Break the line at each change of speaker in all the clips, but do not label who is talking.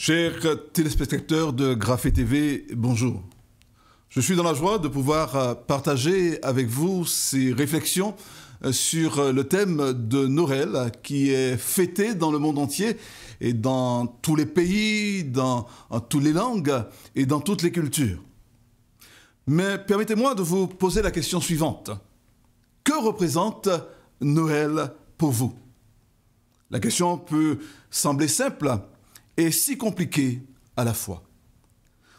Chers téléspectateurs de Graphe TV, bonjour. Je suis dans la joie de pouvoir partager avec vous ces réflexions sur le thème de Noël qui est fêté dans le monde entier et dans tous les pays, dans toutes les langues et dans toutes les cultures. Mais permettez-moi de vous poser la question suivante. Que représente Noël pour vous? La question peut sembler simple et si compliquée à la fois.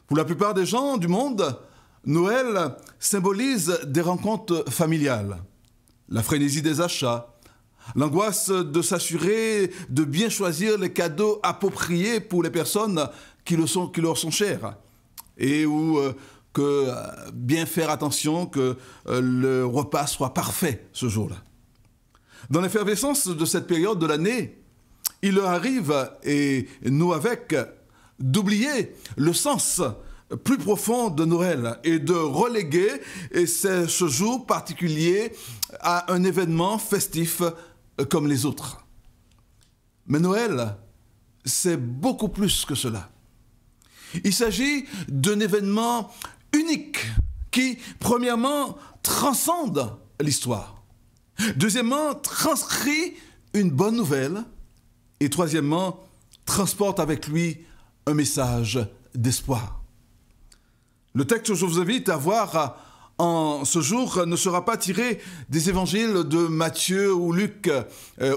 Pour la plupart des gens du monde, Noël symbolise des rencontres familiales, la frénésie des achats, l'angoisse de s'assurer de bien choisir les cadeaux appropriés pour les personnes qui leur sont chères, et que bien faire attention que le repas soit parfait ce jour-là. Dans l'effervescence de cette période de l'année, il leur arrive, et nous avec, d'oublier le sens plus profond de Noël et de reléguer ce jour particulier à un événement festif comme les autres. Mais Noël, c'est beaucoup plus que cela. Il s'agit d'un événement unique qui, premièrement, transcende l'histoire. Deuxièmement, transcrit une bonne nouvelle. Et troisièmement, transporte avec lui un message d'espoir. Le texte que je vous invite à voir en ce jour ne sera pas tiré des évangiles de Matthieu ou Luc,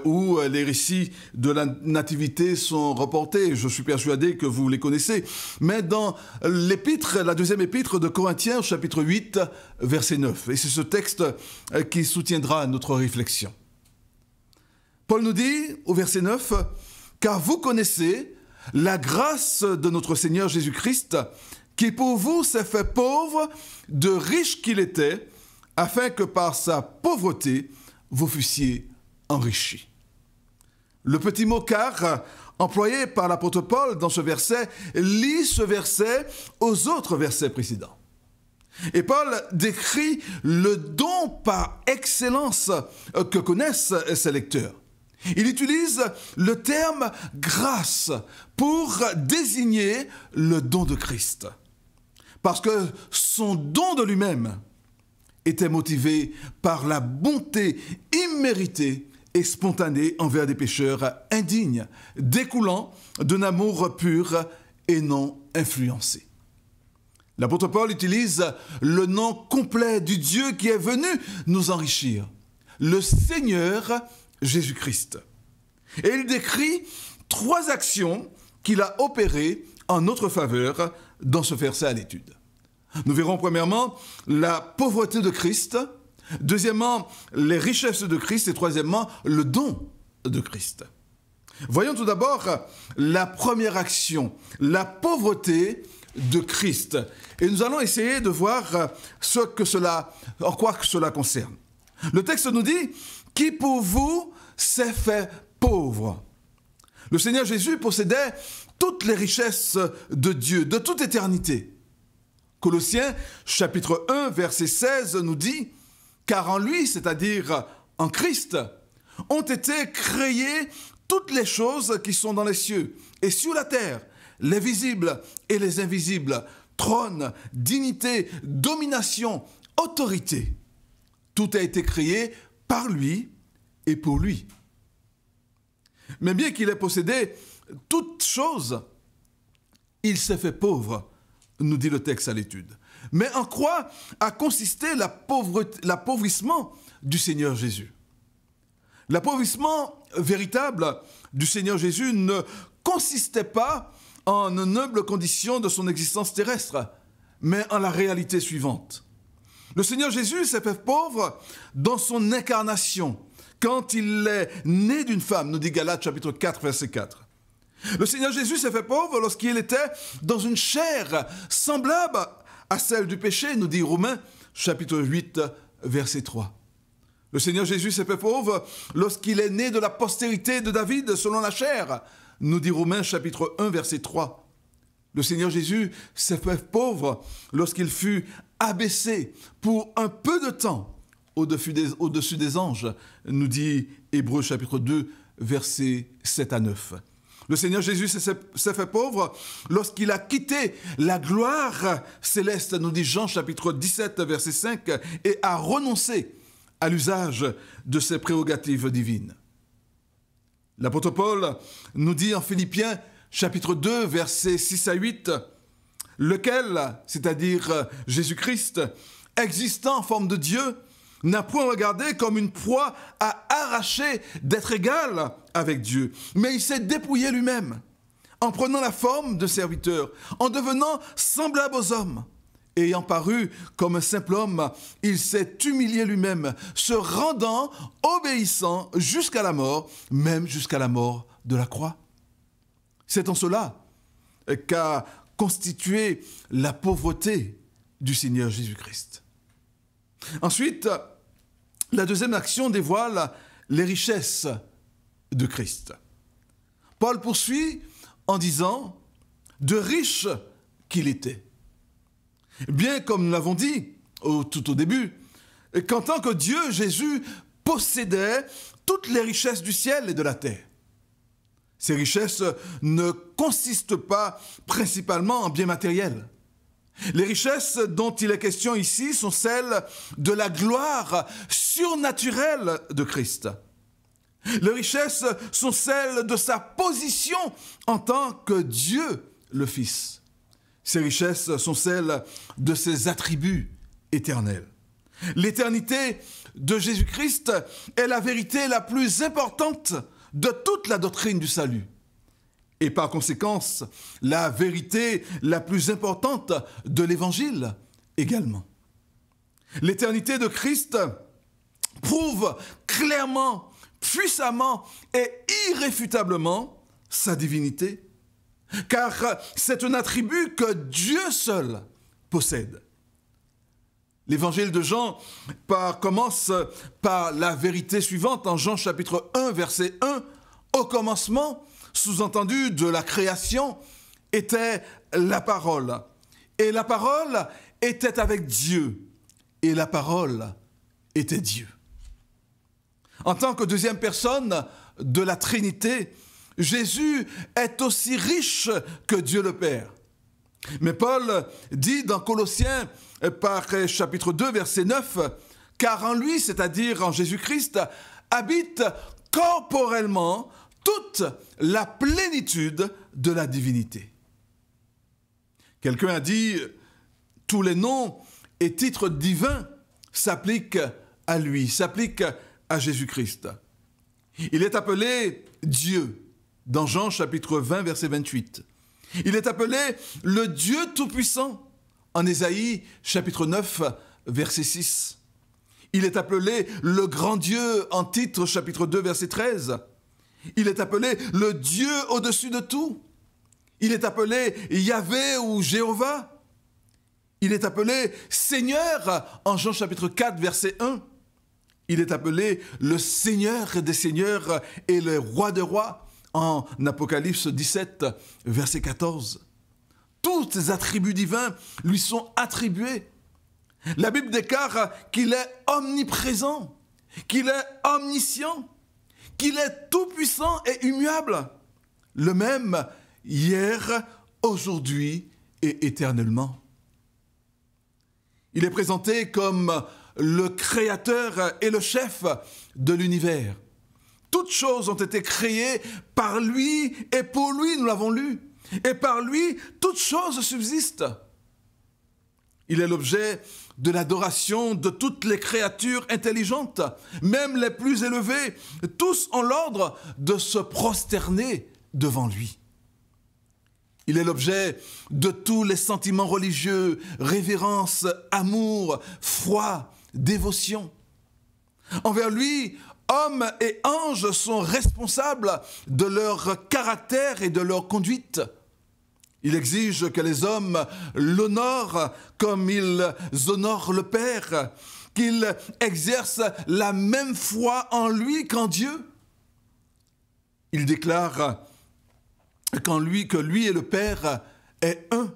où les récits de la nativité sont reportés. Je suis persuadé que vous les connaissez. Mais dans l'épître, la deuxième épître de Corinthiens, chapitre 8, verset 9. Et c'est ce texte qui soutiendra notre réflexion. Paul nous dit au verset 9, « Car vous connaissez la grâce de notre Seigneur Jésus-Christ, qui pour vous s'est fait pauvre, de riche qu'il était, afin que par sa pauvreté, vous fussiez enrichis. » Le petit mot « car » employé par l'apôtre Paul dans ce verset lie ce verset aux autres versets précédents. Et Paul décrit le don par excellence que connaissent ses lecteurs. Il utilise le terme « grâce » pour désigner le don de Christ. Parce que son don de lui-même était motivé par la bonté imméritée et spontanée envers des pécheurs indignes, découlant d'un amour pur et non influencé. L'apôtre Paul utilise le nom complet du Dieu qui est venu nous enrichir, le Seigneur Jésus-Christ. Et il décrit 3 actions qu'il a opérées en notre faveur dans ce verset à l'étude. Nous verrons premièrement la pauvreté de Christ, deuxièmement les richesses de Christ et troisièmement le don de Christ. Voyons tout d'abord la première action, la pauvreté de Christ. Et nous allons essayer de voir en quoi cela concerne. Le texte nous dit « Qui pour vous s'est fait pauvre ?» Le Seigneur Jésus possédait toutes les richesses de Dieu, de toute éternité. Colossiens, chapitre 1, verset 16, nous dit « Car en lui, c'est-à-dire en Christ, ont été créées toutes les choses qui sont dans les cieux et sur la terre, les visibles et les invisibles, trône, dignité, domination, autorité. Tout a été créé par lui et pour lui. » Mais bien qu'il ait possédé toutes choses, il s'est fait pauvre, nous dit le texte à l'étude. Mais en quoi a consisté l'appauvrissement du Seigneur Jésus? L'appauvrissement véritable du Seigneur Jésus ne consistait pas en une humble condition de son existence terrestre, mais en la réalité suivante. Le Seigneur Jésus s'est fait pauvre dans son incarnation, quand il est né d'une femme, nous dit Galates chapitre 4, verset 4. Le Seigneur Jésus s'est fait pauvre lorsqu'il était dans une chair semblable à celle du péché, nous dit Romains chapitre 8, verset 3. Le Seigneur Jésus s'est fait pauvre lorsqu'il est né de la postérité de David selon la chair, nous dit Romains chapitre 1, verset 3. Le Seigneur Jésus s'est fait pauvre lorsqu'il fut abaissé pour un peu de temps au-dessus des anges, nous dit Hébreux chapitre 2, versets 7 à 9. Le Seigneur Jésus s'est fait pauvre lorsqu'il a quitté la gloire céleste, nous dit Jean chapitre 17, verset 5, et a renoncé à l'usage de ses prérogatives divines. L'apôtre Paul nous dit en Philippiens chapitre 2, versets 6 à 8, lequel, c'est-à-dire Jésus-Christ, existant en forme de Dieu, n'a point regardé comme une proie à arracher d'être égal avec Dieu, mais il s'est dépouillé lui-même, en prenant la forme de serviteur, en devenant semblable aux hommes. Et ayant paru comme un simple homme, il s'est humilié lui-même, se rendant obéissant jusqu'à la mort, même jusqu'à la mort de la croix. C'est en cela qu'a constitué la pauvreté du Seigneur Jésus-Christ. Ensuite, la deuxième action dévoile les richesses de Christ. Paul poursuit en disant « de riche qu'il était ». Bien comme nous l'avons dit tout au début, qu'en tant que Dieu, Jésus possédait toutes les richesses du ciel et de la terre. Ces richesses ne consistent pas principalement en biens matériels. Les richesses dont il est question ici sont celles de la gloire surnaturelle de Christ. Les richesses sont celles de sa position en tant que Dieu le Fils. Ces richesses sont celles de ses attributs éternels. L'éternité de Jésus-Christ est la vérité la plus importante de toute la doctrine du salut. Et par conséquence, la vérité la plus importante de l'Évangile également. L'éternité de Christ prouve clairement, puissamment et irréfutablement sa divinité, car c'est un attribut que Dieu seul possède. L'évangile de Jean commence par la vérité suivante en Jean chapitre 1, verset 1. Au commencement, sous-entendu de la création, était la parole. Et la parole était avec Dieu. Et la parole était Dieu. En tant que deuxième personne de la Trinité, Jésus est aussi riche que Dieu le Père. Mais Paul dit dans Colossiens, par chapitre 2, verset 9, « Car en lui, c'est-à-dire en Jésus-Christ, habite corporellement toute la plénitude de la divinité. » Quelqu'un a dit, tous les noms et titres divins s'appliquent à lui, s'appliquent à Jésus-Christ. Il est appelé Dieu, dans Jean chapitre 20, verset 28. Il est appelé le Dieu Tout-Puissant, en Ésaïe chapitre 9, verset 6. Il est appelé le grand Dieu, en Titre chapitre 2, verset 13. Il est appelé le Dieu au-dessus de tout. Il est appelé Yahvé ou Jéhovah. Il est appelé Seigneur, en Jean chapitre 4, verset 1. Il est appelé le Seigneur des Seigneurs et le Roi des Rois, en Apocalypse 17, verset 14. Tous ces attributs divins lui sont attribués. La Bible déclare qu'il est omniprésent, qu'il est omniscient, qu'il est tout-puissant et immuable, le même hier, aujourd'hui et éternellement. Il est présenté comme le créateur et le chef de l'univers. Toutes choses ont été créées par lui et pour lui, nous l'avons lu. Et par lui, toutes choses subsistent. Il est l'objet de l'adoration de toutes les créatures intelligentes, même les plus élevées. Tous ont l'ordre de se prosterner devant lui. Il est l'objet de tous les sentiments religieux, révérence, amour, foi, dévotion. Envers lui, hommes et anges sont responsables de leur caractère et de leur conduite. Il exige que les hommes l'honorent comme ils honorent le Père, qu'ils exercent la même foi en lui qu'en Dieu. Il déclare que lui et le Père est un,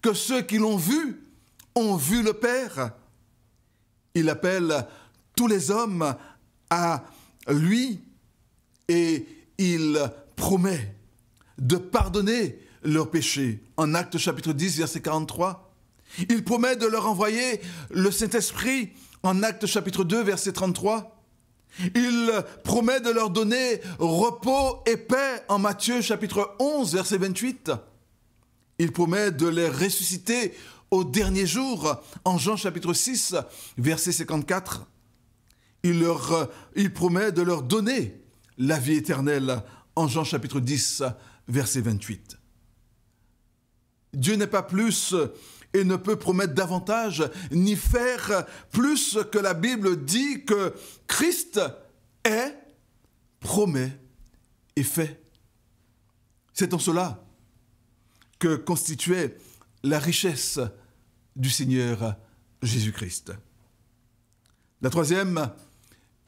que ceux qui l'ont vu ont vu le Père. Il appelle tous les hommes à lui et il promet de pardonner leurs péchés. En Actes chapitre 10, verset 43. Il promet de leur envoyer le Saint-Esprit en Actes chapitre 2, verset 33. Il promet de leur donner repos et paix en Matthieu chapitre 11, verset 28. Il promet de les ressusciter au dernier jour en Jean chapitre 6, verset 54. Il promet de leur donner la vie éternelle en Jean chapitre 10, verset 28. Dieu n'est pas plus et ne peut promettre davantage ni faire plus que la Bible dit que Christ est, promet et fait. C'est en cela que constituait la richesse du Seigneur Jésus-Christ. La troisième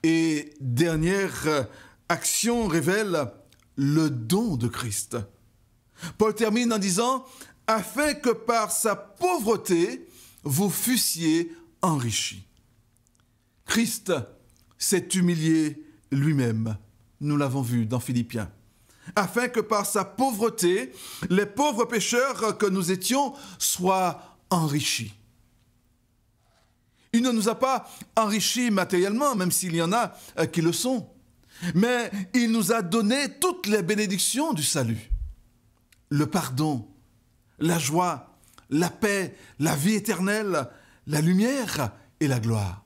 et dernière action révèle le don de Christ. Paul termine en disant « afin que par sa pauvreté, vous fussiez enrichis ». Christ s'est humilié lui-même, nous l'avons vu dans Philippiens, afin que par sa pauvreté, les pauvres pécheurs que nous étions soient enrichis. Il ne nous a pas enrichis matériellement, même s'il y en a qui le sont, mais il nous a donné toutes les bénédictions du salut. Le pardon, la joie, la paix, la vie éternelle, la lumière et la gloire.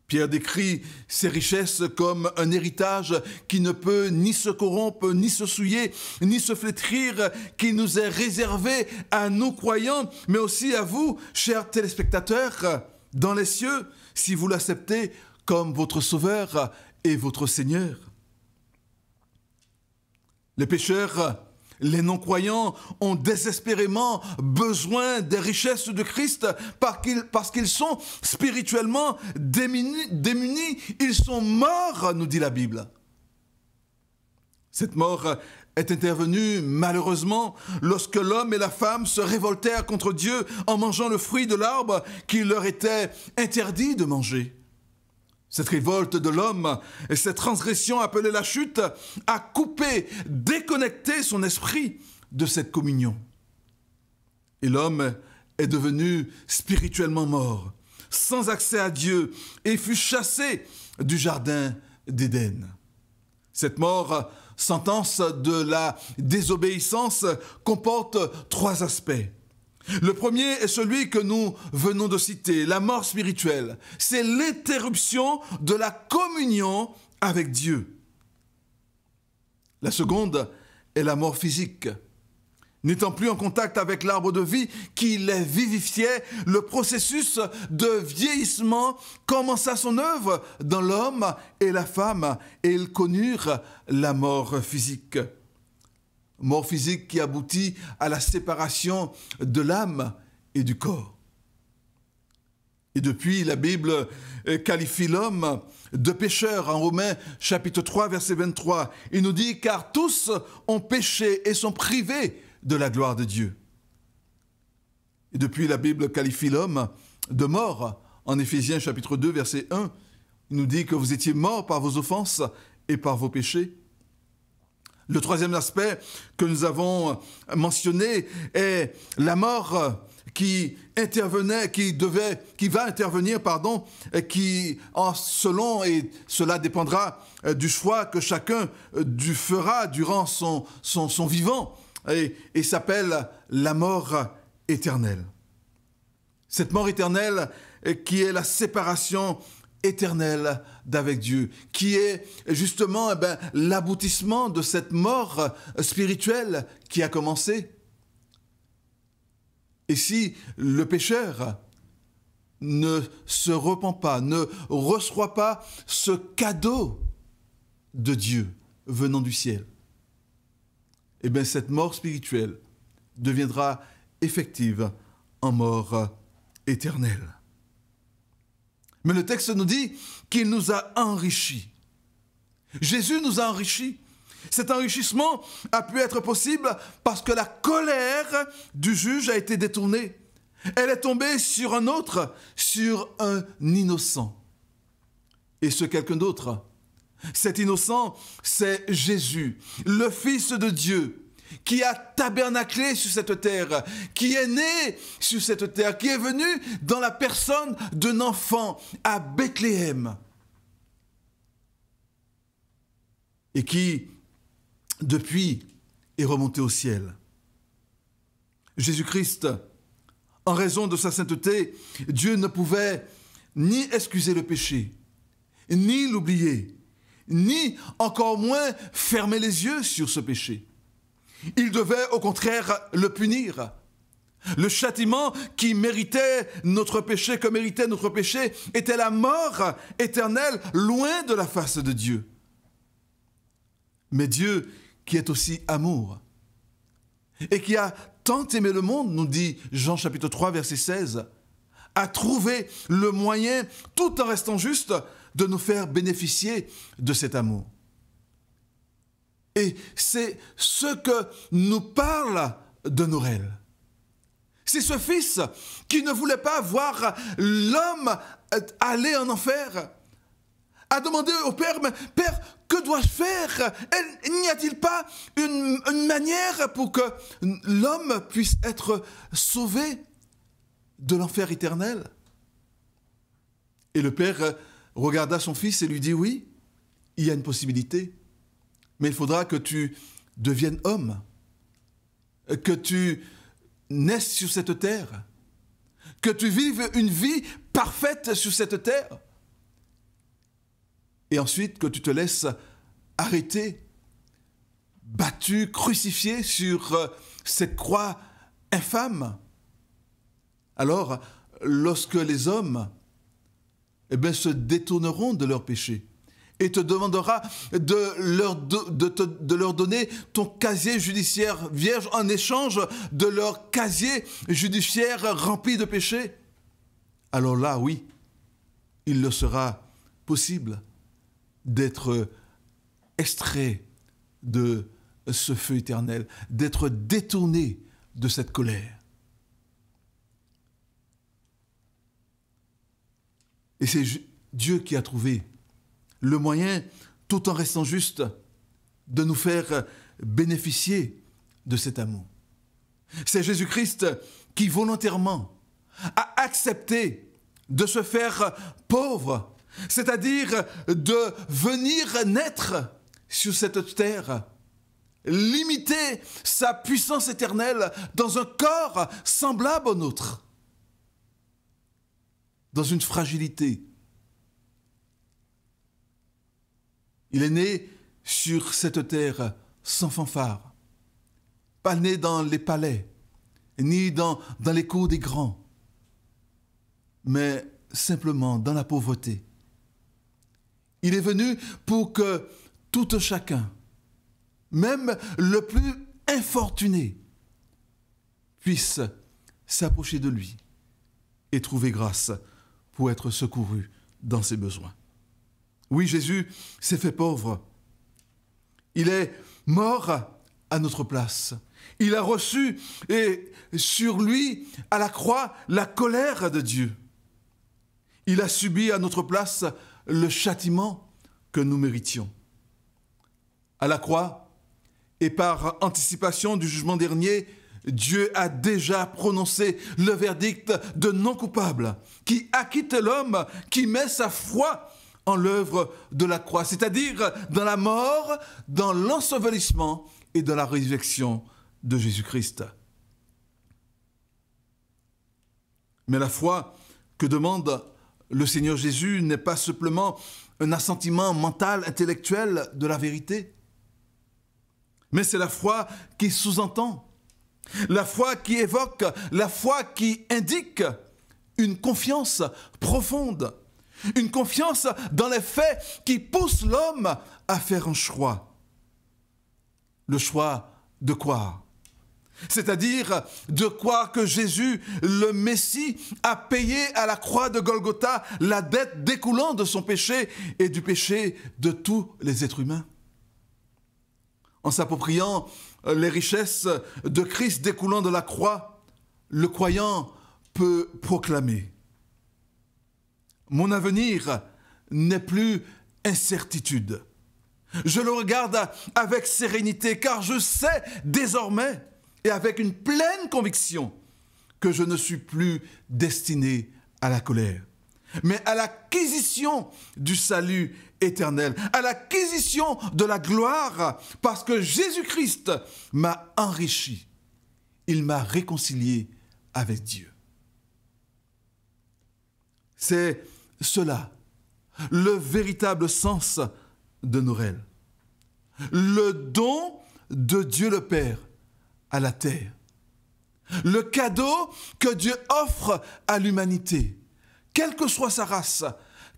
Pierre décrit ces richesses comme un héritage qui ne peut ni se corrompre, ni se souiller, ni se flétrir, qui nous est réservé à nous croyants, mais aussi à vous, chers téléspectateurs, dans les cieux, si vous l'acceptez comme votre Sauveur et votre Seigneur. Les pécheurs, les non-croyants ont désespérément besoin des richesses de Christ parce qu'ils sont spirituellement démunis. Ils sont morts, nous dit la Bible. Cette mort est intervenue malheureusement lorsque l'homme et la femme se révoltèrent contre Dieu en mangeant le fruit de l'arbre qu'il leur était interdit de manger. Cette révolte de l'homme et cette transgression appelée la chute a coupé, déconnecté son esprit de cette communion. Et l'homme est devenu spirituellement mort, sans accès à Dieu, et fut chassé du jardin d'Éden. Cette mort, sentence de la désobéissance, comporte trois aspects. Le premier est celui que nous venons de citer, la mort spirituelle. C'est l'interruption de la communion avec Dieu. La seconde est la mort physique. N'étant plus en contact avec l'arbre de vie qui les vivifiait, le processus de vieillissement commença son œuvre dans l'homme et la femme, et ils connurent la mort physique. Mort physique qui aboutit à la séparation de l'âme et du corps. Et depuis, la Bible qualifie l'homme de pécheur en Romains chapitre 3, verset 23. Il nous dit « Car tous ont péché et sont privés de la gloire de Dieu ». Et depuis, la Bible qualifie l'homme de mort en Éphésiens chapitre 2, verset 1. Il nous dit que vous étiez morts par vos offenses et par vos péchés. Le troisième aspect que nous avons mentionné est la mort qui va intervenir, selon, et cela dépendra du choix que chacun fera durant son vivant, et s'appelle la mort éternelle. Cette mort éternelle qui est la séparation éternelle d'avec Dieu, qui est justement l'aboutissement de cette mort spirituelle qui a commencé. Et si le pécheur ne se repent pas, ne reçoit pas ce cadeau de Dieu venant du ciel, eh bien cette mort spirituelle deviendra effective en mort éternelle. Mais le texte nous dit qu'il nous a enrichis. Jésus nous a enrichis. Cet enrichissement a pu être possible parce que la colère du juge a été détournée. Elle est tombée sur un autre, sur un innocent. Et ce quelqu'un d'autre Cet innocent, c'est Jésus, le Fils de Dieu, qui a tabernaclé sur cette terre, qui est né sur cette terre, qui est venu dans la personne d'un enfant à Bethléem et qui, depuis, est remonté au ciel. Jésus-Christ, en raison de sa sainteté, Dieu ne pouvait ni excuser le péché, ni l'oublier, ni encore moins fermer les yeux sur ce péché. Il devait au contraire le punir. Le châtiment qui méritait notre péché, que méritait notre péché, était la mort éternelle, loin de la face de Dieu. Mais Dieu, qui est aussi amour, et qui a tant aimé le monde, nous dit Jean chapitre 3, verset 16, a trouvé le moyen, tout en restant juste, de nous faire bénéficier de cet amour. Et c'est ce que nous parle de Noël. C'est ce fils qui ne voulait pas voir l'homme aller en enfer, a demandé au Père, mais Père, que dois-je faire? N'y a-t-il pas une manière pour que l'homme puisse être sauvé de l'enfer éternel? Et le Père regarda son fils et lui dit, oui, il y a une possibilité, mais il faudra que tu deviennes homme, que tu naisses sur cette terre, que tu vives une vie parfaite sur cette terre, et ensuite que tu te laisses arrêter, battu, crucifié sur cette croix infâme. Alors, lorsque les hommes se détourneront de leur péché, et te demandera de leur donner ton casier judiciaire vierge en échange de leur casier judiciaire rempli de péchés, alors là, oui, il leur sera possible d'être extrait de ce feu éternel, d'être détourné de cette colère. Et c'est Dieu qui a trouvé le moyen, tout en restant juste, de nous faire bénéficier de cet amour. C'est Jésus-Christ qui volontairement a accepté de se faire pauvre, c'est-à-dire de venir naître sur cette terre, limiter sa puissance éternelle dans un corps semblable au nôtre, dans une fragilité. Il est né sur cette terre sans fanfare, pas né dans les palais, ni dans les cours des grands, mais simplement dans la pauvreté. Il est venu pour que tout un chacun, même le plus infortuné, puisse s'approcher de lui et trouver grâce pour être secouru dans ses besoins. Oui, Jésus s'est fait pauvre. Il est mort à notre place. Il a reçu et sur lui, à la croix, la colère de Dieu. Il a subi à notre place le châtiment que nous méritions. À la croix, et par anticipation du jugement dernier, Dieu a déjà prononcé le verdict de non coupable qui acquitte l'homme qui met sa foi en l'œuvre de la croix, c'est-à-dire dans la mort, dans l'ensevelissement et dans la résurrection de Jésus-Christ. Mais la foi que demande le Seigneur Jésus n'est pas simplement un assentiment mental, intellectuel de la vérité, mais c'est la foi qui sous-entend, la foi qui évoque, la foi qui indique une confiance profonde, une confiance dans les faits qui pousse l'homme à faire un choix. Le choix de croire. C'est-à-dire de croire que Jésus, le Messie, a payé à la croix de Golgotha la dette découlant de son péché et du péché de tous les êtres humains. En s'appropriant les richesses de Christ découlant de la croix, le croyant peut proclamer: mon avenir n'est plus incertitude, Je le regarde avec sérénité, car je sais désormais, et avec une pleine conviction, que je ne suis plus destiné à la colère, mais à l'acquisition du salut éternel, à l'acquisition de la gloire, parce que Jésus-Christ m'a enrichi. Il m'a réconcilié avec Dieu. C'est cela, le véritable sens de Noël. Le don de Dieu le Père à la terre. Le cadeau que Dieu offre à l'humanité, quelle que soit sa race,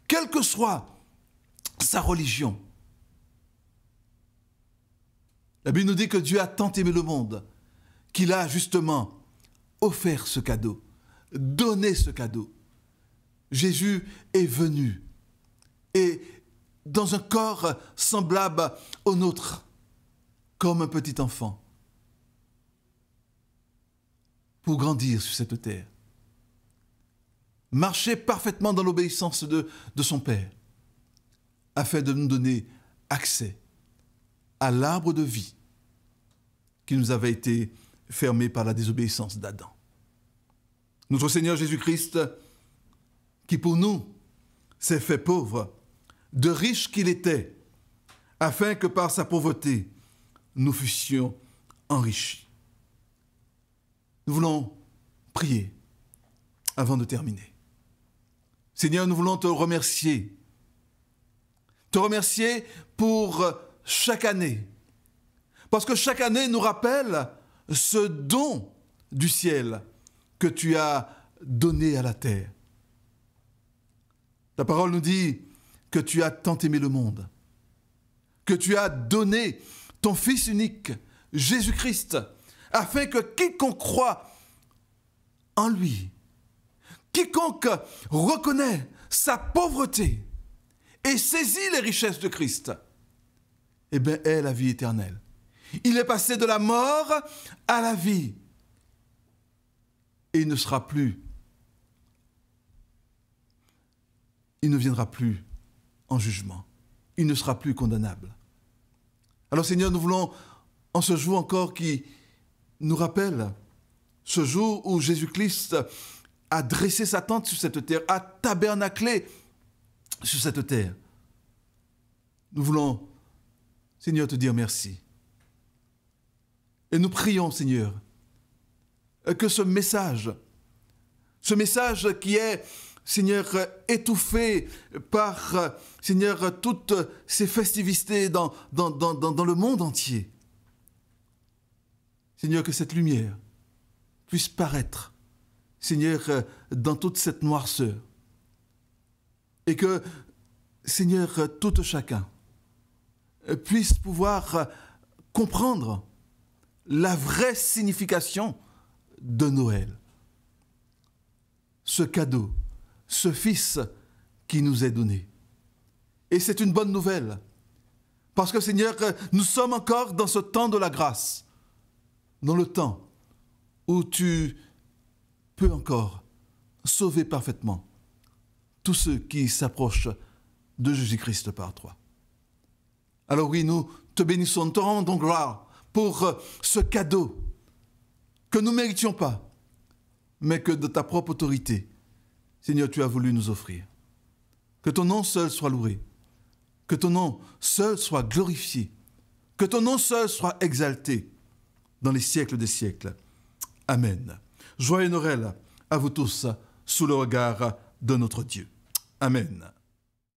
quelle que soit sa religion. La Bible nous dit que Dieu a tant aimé le monde qu'il a justement offert ce cadeau, donné ce cadeau. Jésus est venu et dans un corps semblable au nôtre, comme un petit enfant, pour grandir sur cette terre, marcher parfaitement dans l'obéissance de son Père, afin de nous donner accès à l'arbre de vie qui nous avait été fermé par la désobéissance d'Adam. Notre Seigneur Jésus-Christ, qui pour nous s'est fait pauvre, de riche qu'il était, afin que par sa pauvreté, nous fussions enrichis. Nous voulons prier avant de terminer. Seigneur, nous voulons te remercier. Te remercier pour chaque année. Parce que chaque année nous rappelle ce don du ciel que tu as donné à la terre. Ta parole nous dit que tu as tant aimé le monde, que tu as donné ton Fils unique, Jésus-Christ, afin que quiconque croit en lui, quiconque reconnaît sa pauvreté et saisit les richesses de Christ, eh bien, ait la vie éternelle. Il est passé de la mort à la vie. Et il ne sera plus, il ne viendra plus en jugement. Il ne sera plus condamnable. Alors Seigneur, nous voulons, en ce jour encore qui nous rappelle ce jour où Jésus-Christ a dressé sa tente sur cette terre, a tabernaclé sur cette terre. Nous voulons, Seigneur, te dire merci. Et nous prions, Seigneur, que ce message qui est, Seigneur, étouffé par, Seigneur, toutes ces festivités dans le monde entier, Seigneur, que cette lumière puisse paraître, Seigneur, dans toute cette noirceur. Et que, Seigneur, tout chacun puisse pouvoir comprendre la vraie signification de Noël. Ce cadeau, ce Fils qui nous est donné. Et c'est une bonne nouvelle. Parce que, Seigneur, nous sommes encore dans ce temps de la grâce. Dans le temps où tu peux encore sauver parfaitement tous ceux qui s'approchent de Jésus-Christ par toi. Alors oui, nous te bénissons, nous te rendons gloire pour ce cadeau que nous ne méritions pas, mais que de ta propre autorité, Seigneur, tu as voulu nous offrir. Que ton nom seul soit loué, que ton nom seul soit glorifié, que ton nom seul soit exalté dans les siècles des siècles. Amen. Joyeux Noël à vous tous sous le regard de notre Dieu. Amen.